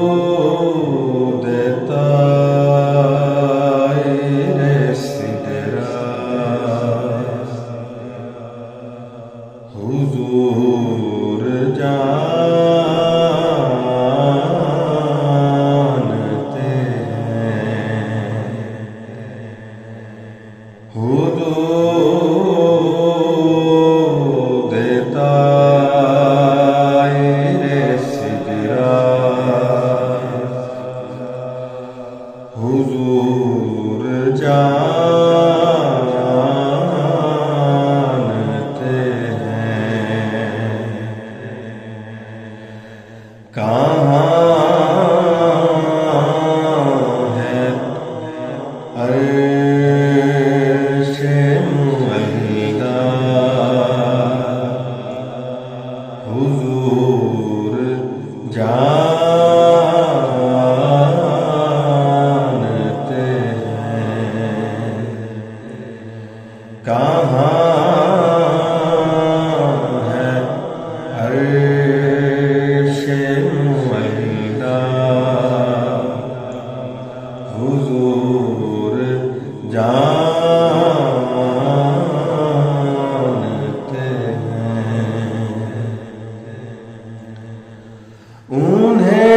Hudud etayre sidra Huzur जानते हैं Hudud etayre sidra Huzur जानते हैं कहाँ है अर्श-ए मुअल्ला हुजूर जानते हैं कहाँ है अर्श-ए मुअल्ला हुजूर जानते हैं उन्हें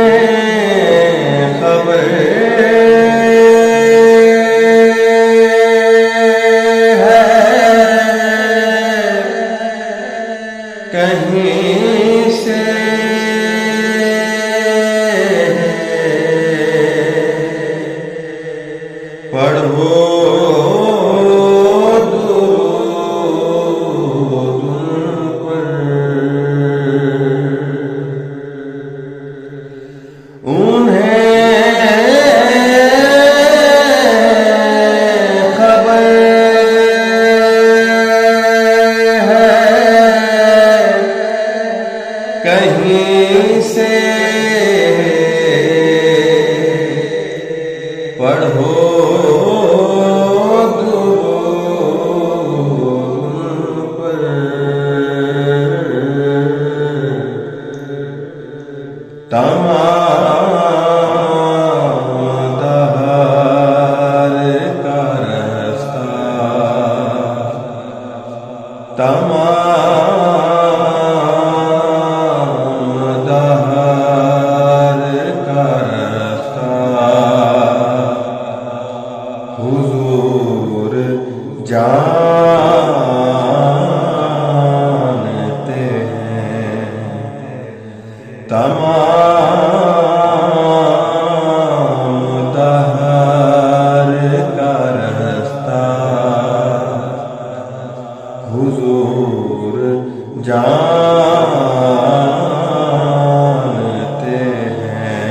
खबर है कहीं से पढ़ो दुरूद पर उन्हें खबर है कहीं से पढ़ो तमाम दहर का रास्ता तमाम दहर का रास्ता हुजूर जानते हैं तमाम दहर का रास्ता हुजूर जानते हैं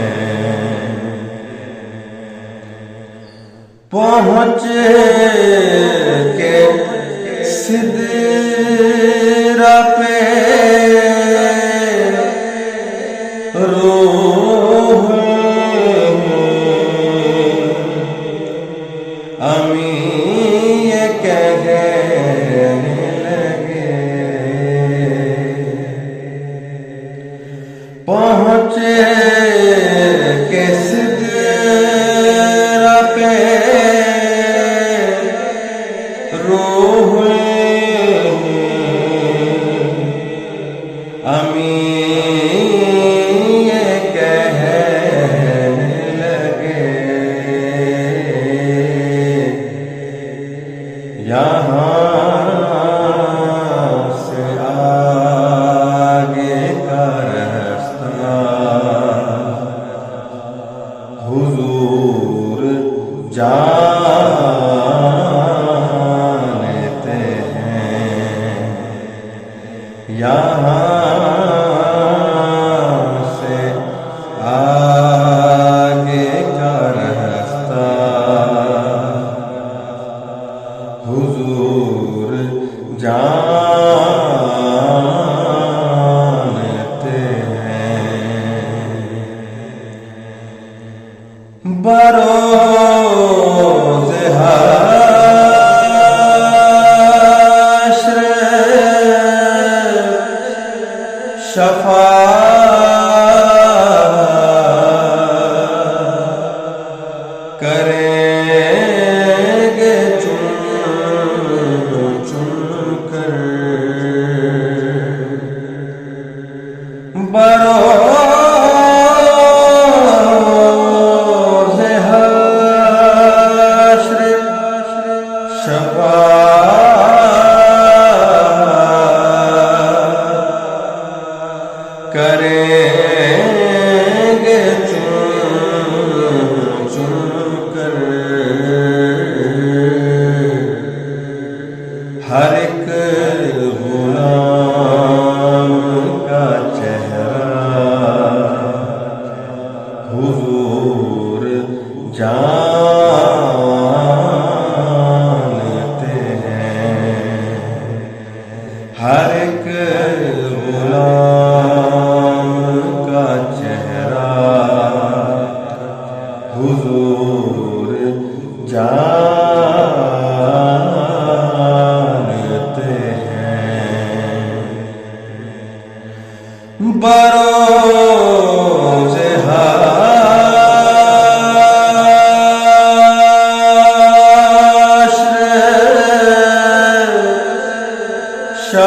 पहुँच के सिदरा पे रूह अमी ये कहने लगे पहुँचे के सिदरा पे रूह अमी यहाँ से आगे का रास्ता हुजूर जानते हैं यहाँ से आगे का रास्ता हुजूर जानते हैं बरोज़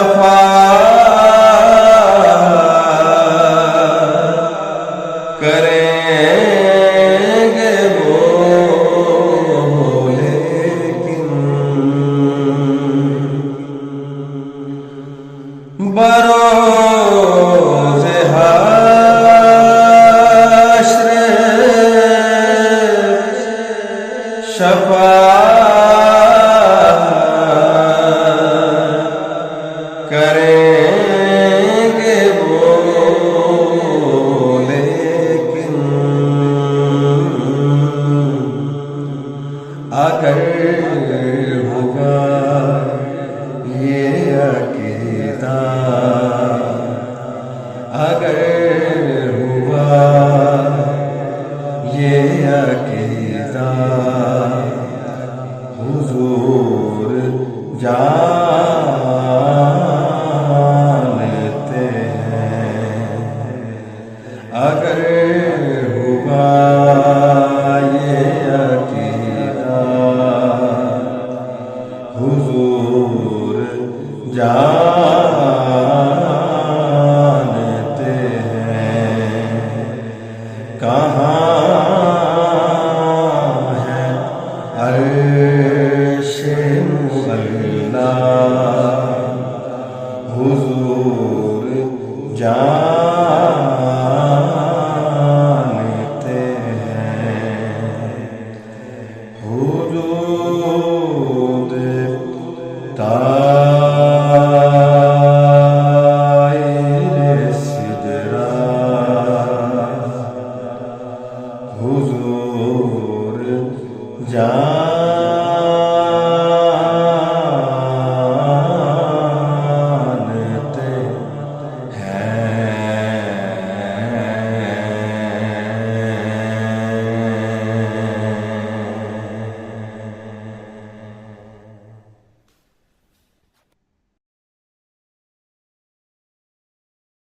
शफा करेंगे वो लेकिन बरोज़े हाश्र शफा करेंगे वो लेकिन अगर होगा ये अकीदा, अगर हुआ ये अकीदा, हुजूर जानते हैं। अगर हुआ ये अकीदा, हुजूर जानते हैं। कहाँ है अर्शे मुअल्ला, हुजूर जानते हैं। हुजूद ताइर सिदरा, हुजूर जान